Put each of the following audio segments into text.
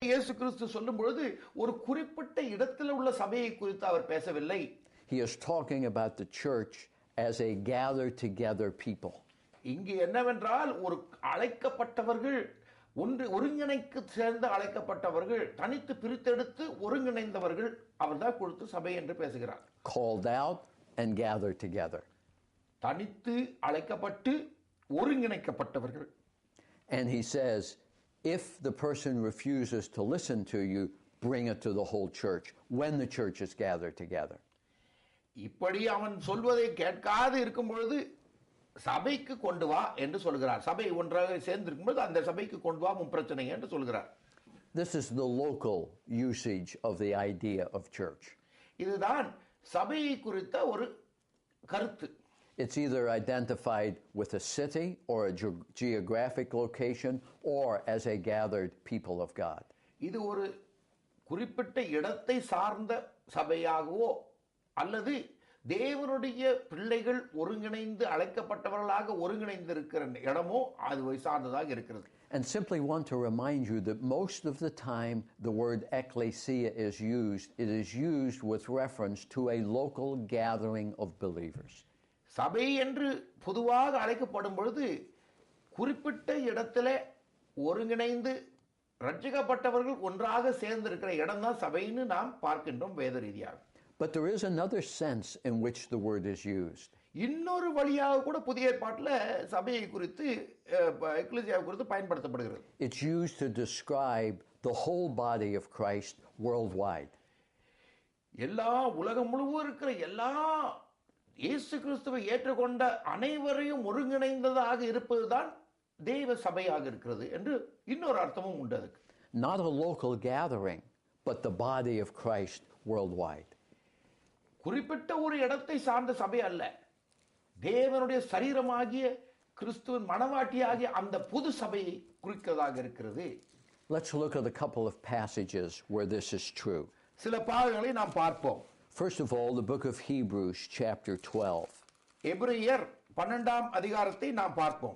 இயேசு கிறிஸ்து சொல்லும் பொழுது ஒரு குறிப்பிட்ட இடத்தில் உள்ள சபையை குறித்து அவர் பேசவில்லை. He is talking about the church as a gathered together people. இங்கு என்னவென்றால் ஒரு அழைக்கப்பட்டவர்கள், ஒருங்கிணைக்கு சேர்ந்த அழைக்கப்பட்டவர்கள், தனித்து பிரித்தெடுத்து ஒருங்கிணைந்தவர்கள், அவர்தான் கொடுத்து சபை என்று பேசுகிறார். Called out and gathered together. தனித்து அழைக்கப்பட்டு ஒருங்கிணைக்கப்பட்டவர்கள். And he says, if the person refuses to listen to you, bring it to the whole church when the church is gathered together. இப்படி அவன் சொல்வதை கேட்காது இருக்கும் பொழுது சபைக்கு கொண்டு வா என்று சொல்கிறார். சபை ஒன்றாக சேர்ந்திருக்கும் பொழுது அந்த சபைக்கு கொண்டு வா உன் பிரச்சனை என்று சொல்கிறார். This is the local usage of the idea of church. இதுதான் சபையை குறித்த ஒரு கருத்து. It's either identified with a city or a geographic location or as a gathered people of God. இது ஒரு குறிப்பிட்ட இடத்தை சார்ந்த சபையாகவோ அல்லது தேவனுடைய பிள்ளைகள் ஒருங்கிணைந்து அழைக்கப்பட்டவர்களாக ஒருங்கிணைந்து இருக்கிற இடமோ அது சார்ந்ததாக இருக்கிறது. And simply want to remind you that most of the time the word ecclesia is used, it is used with reference to a local gathering of believers. சபை என்று பொதுவாக அழைக்கப்படும் பொழுது குறிப்பிட்ட இடத்துல ஒருங்கிணைந்து ரட்சிக்கப்பட்டவர்கள் ஒன்றாக சேர்ந்திருக்கிற இடம் தான் சபைன்னு நாம் பார்க்கின்றோம் வேத ரீதியாக. But there is another sense in which the word is used. இன்னொரு வழியாக கூட புதிய ஏற்பாட்டில் சபையை குறித்து எக்லீசியா குறித்து பயன்படுத்தப்படுகிறது. It's used to describe the whole body of Christ worldwide. எல்லா உலகம் முழுவதும் இருக்கிற எல்லா இயேசு கிறிஸ்துவை ஏற்றுக்கொண்ட அனைவரையும் ஒருங்கிணைந்ததாக இருப்பதுதான் தேவ சபையாக இருக்கிறது என்று இன்னொரு அர்த்தமும் உண்டு அதுக்கு. Not a local gathering, but the body of Christ worldwide. குறிப்பிட்ட ஒரு இடத்தை சார்ந்த சபை அல்ல, தேவனுடைய சரீரமாகிய கிறிஸ்துவின் மனவாட்டியாகிய அந்த புது சபையை குறிக்கிறதாக இருக்கிறது. Let's look at a couple of passages where this is true. சில பாகங்களை நாம் பார்ப்போம். First of all, the book of Hebrews, chapter 12. எபிரேயர் 12ஆம் அதிகாரத்தை நாம் பார்ப்போம்.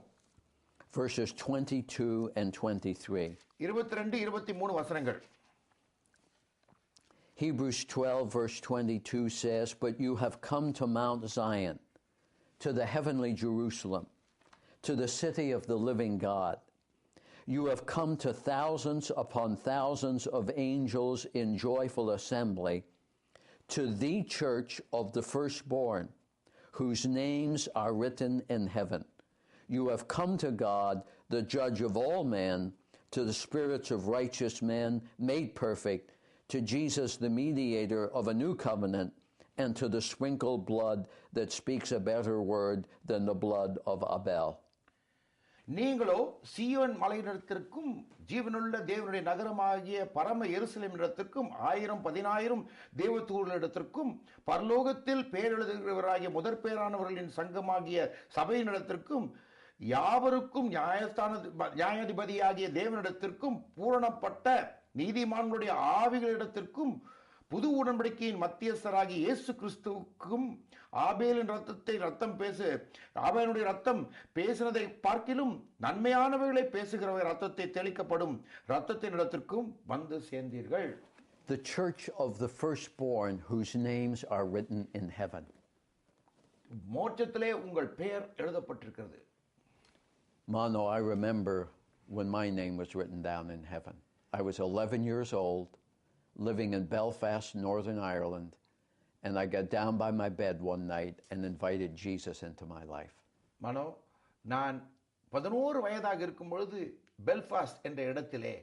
Verses 22 and 23. 22 23 வசனங்கள். Hebrews 12 verse 22 says, "But you have come to Mount Zion, to the heavenly Jerusalem, to the city of the living God. You have come to thousands upon thousands of angels in joyful assembly, to the church of the firstborn, whose names are written in heaven. You have come to God, the judge of all men, to the spirits of righteous men made perfect, to Jesus, the mediator of a new covenant, and to the sprinkled blood that speaks a better word than the blood of Abel." நீங்களோ சீயோன் மலையிடத்திற்கும் ஜீவனுள்ள தேவனுடைய நகரமாகிய பரம எருசலேம் இடத்திற்கும் 1000-10,000 தேவதூதர்களிடத்திற்கும் பரலோகத்தில் பேரெழுதுகிறவராகிய முதற் பேரானவர்களின் சங்கமாகிய சபையினிடத்திற்கும் யாவருக்கும் நியாயாதிபதியாகிய தேவனிடத்திற்கும் பூரணப்பட்ட நீதிமான்களுடைய ஆவிகளிடத்திற்கும் புது உடன்படிக்கையின் மத்தியஸ்தராகிய இயேசு கிறிஸ்துவுக்கும் ஆபேலின் ஆபேலுடைய ரத்தம் பேசினதை பார்க்கிலும் நன்மையானவைகளை பேசுகிறவர்கள் ரத்தத்தை தெளிக்கப்படும் ரத்தத்தின் இடத்திற்கும் வந்து சேர்ந்தீர்கள். The church of the firstborn, whose names are written in heaven. மோட்சத்திலே உங்கள் பெயர் எழுதப்பட்டிருக்கிறது. Mano, I remember when my name was written down in heaven. I was 11 years old, living in Belfast, Northern Ireland, and I got down by my bed one night and invited Jesus into my life. மனோ, நான் 11 வயதாக இருக்கும் பொழுது Belfast என்ற இடத்திலே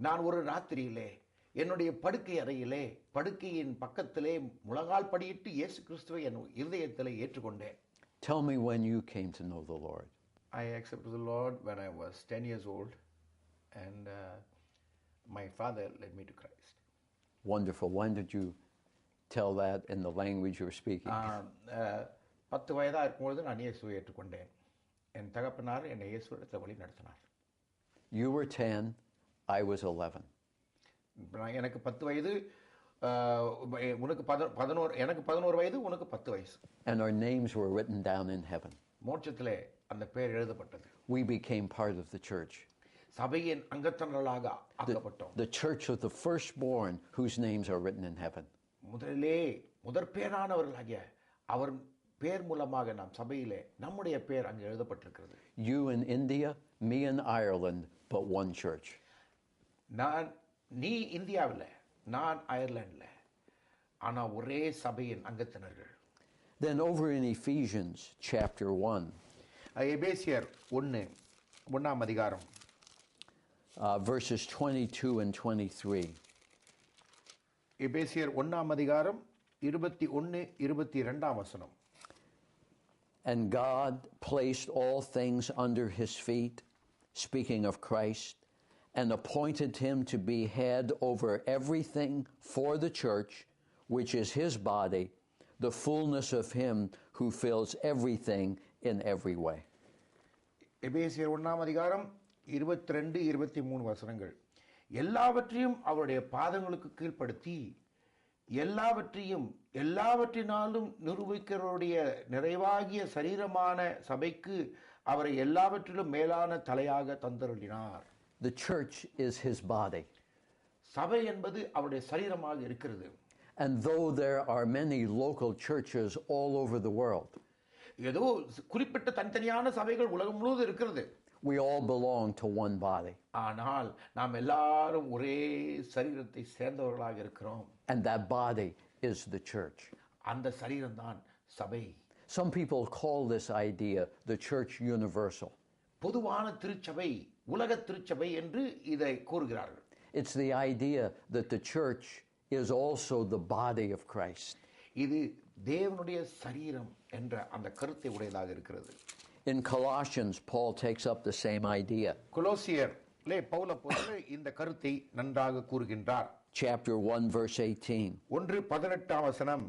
நான் ஒரு ராத்திரியிலே என்னுடைய படுக்கை அறையிலே படுக்கையின் பக்கத்திலே முழங்கால் படியிட்டு இயேசு கிறிஸ்துவை என் இருதயத்திலே ஏற்றுக்கொண்டேன். Tell me when you came to know the Lord. I accepted the Lord when I was 10 years old, and my father led me to Christ. Wonderful. When did you tell that in the language you were speaking? 10 வயதாக இருக்கும்போது நான் இயேசுவை ஏற்றுக்கொண்டேன். என் தகப்பனார் என்னை இயேசுவிடத்தில் வழி நடத்தினார். You were 10, I was 11. எனக்கு 10 வயது, உனக்கு 11, எனக்கு 11 வயது, உனக்கு 10 வயசு. And our names were written down in heaven. மோட்சத்திலே அந்த பெயர் எழுதப்பட்டது. We became part of the church. சபையின் அங்கத்தினர்களாக ஆக்கப்பட்டோம். The church of the firstborn whose names are written in heaven. முதலிலே முதற்பேரானவர்களாகிய அவர் பேர் மூலமாக நாம் சபையிலே நம்முடைய பேர் அங்கே எழுதப்பட்டிருக்கிறது. You in India, me in Ireland, but one church. நீ இந்தியாவில், நான் அயர்லாண்டில், ஆனால் ஒரே சபையின் அங்கத்தினர்கள். Then over in Ephesians chapter 1. எபேசியர் 1 அதிகாரம். Verses 22 and 23. எபேசியர் 1 அதிகாரம் 21 22 வசனம். And God placed all things under his feet, speaking of Christ, and appointed him to be head over everything for the church, which is his body, the fullness of him who fills everything in every way. எபேசியர் 1 அதிகாரம் 22 23 வசனங்கள். எல்லாவற்றையும் அவருடைய பாதங்களுக்கு கீழ்ப்படுத்தி எல்லாவற்றினாலும் நிரூபிக்கிறவருடைய நிறைவாகிய சரீரமான சபைக்கு அவரை எல்லாவற்றிலும் மேலான தலையாக தந்தருளினார். The church is his body. சபை என்பது அவருடைய சரீரமாக இருக்கிறது. And though there are many local churches all over the world, ஏதோ குறிப்பிட்ட தனித்தனியான சபைகள் உலகம் முழுவதும் இருக்கிறது. we all belong to one body. ஆனால் நாம் எல்லாரும் ஒரே சரீரத்தை சேர்ந்தவர்களாக இருக்கிறோம். And that body is the church. அந்த சரீரம் தான் சபை. Some people call this idea the church universal. பொதுவான திருச்சபை, உலக திருச்சபை என்று இதை கூறுகிறார்கள். It's the idea that the church is also the body of Christ. இது தேவனுடைய சரீரம் என்ற அந்த கருத்தை உடையதாக இருக்கிறது. In Colossians, Paul takes up the same idea. கொலோசியர்லே Pavul அப்போஸ்தலர் இந்த கருத்தை நன்றாக கூறுகின்றார். Chapter 1 verse 18. 1:18 வசனம்.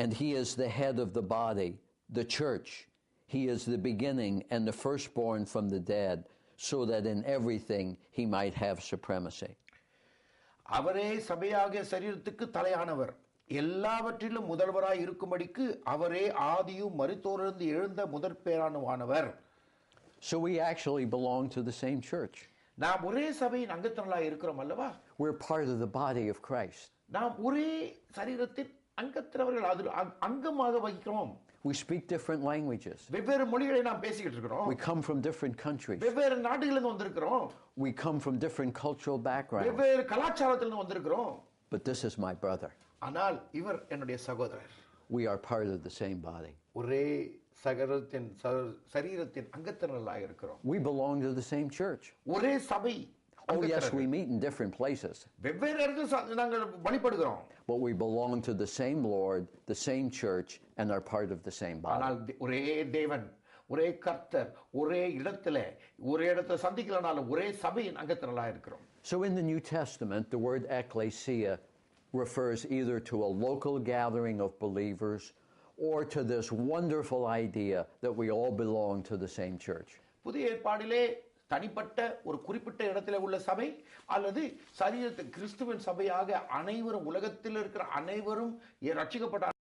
And he is the head of the body, the church. He is the beginning and the firstborn from the dead, so that in everything he might have supremacy. அவரே சபையாகிய சரீரத்துக்கு தலையானவர், எல்லாவற்றிலும் முதல்வராய் இருக்கும்படிக்கு அவரே ஆதியும் மரித்தோரிலிருந்து எழுந்த முதற்பேரானவர். So we actually belong to the same church. நாம் ஒரே சபையின் அங்கத்தினர்களாய் இருக்கிறோம் அல்லவா? We're part of the body of Christ. நாம் ஒரே சரீரத்தின் அங்கத்தினர்கள், அது அங்கமாக வகிக்கிறோம். We speak different languages. வெவ்வேறு மொழிகளை நாம் பேசிக்கிட்டு இருக்கிறோம். We come from different countries. வெவ்வேறு நாடுகளிலிருந்து வந்திருக்கிறோம். We come from different cultural backgrounds. வெவ்வேறு கலாச்சாரத்திலிருந்து வந்திருக்கிறோம். But this is my brother. ஆனால் இவர் என்னுடைய சகோதரர். We are part of the same body. ஒரே சரீரத்தின் அங்கத்தினர்களாக இருக்கிறோம். We belong to the same church. ஒரே சபை. Oh yes, we meet in different places. வெவ்வேறு இடத்தில் நாங்கள் வழிபடுகிறோம். But we belong to the same Lord, the same church, and are part of the same body. ஆனால் ஒரே தேவன், ஒரே கர்த்தர், ஒரே இடத்துல சந்திக்கலனாலும் ஒரே சபையின் அங்கத்தினர்களாக இருக்கிறோம். So in the New Testament, the word ecclesia refers either to a local gathering of believers or to this wonderful idea that we all belong to the same church. புதிய ஏற்பாடிலே தனிப்பட்ட ஒரு குறிப்பிட்ட இடத்துல உள்ள சபை அல்லது சரீரத்தை கிறிஸ்துவின் சபையாக அனைவரும், உலகத்தில் இருக்கிற அனைவரும் ரட்சிக்கப்பட்ட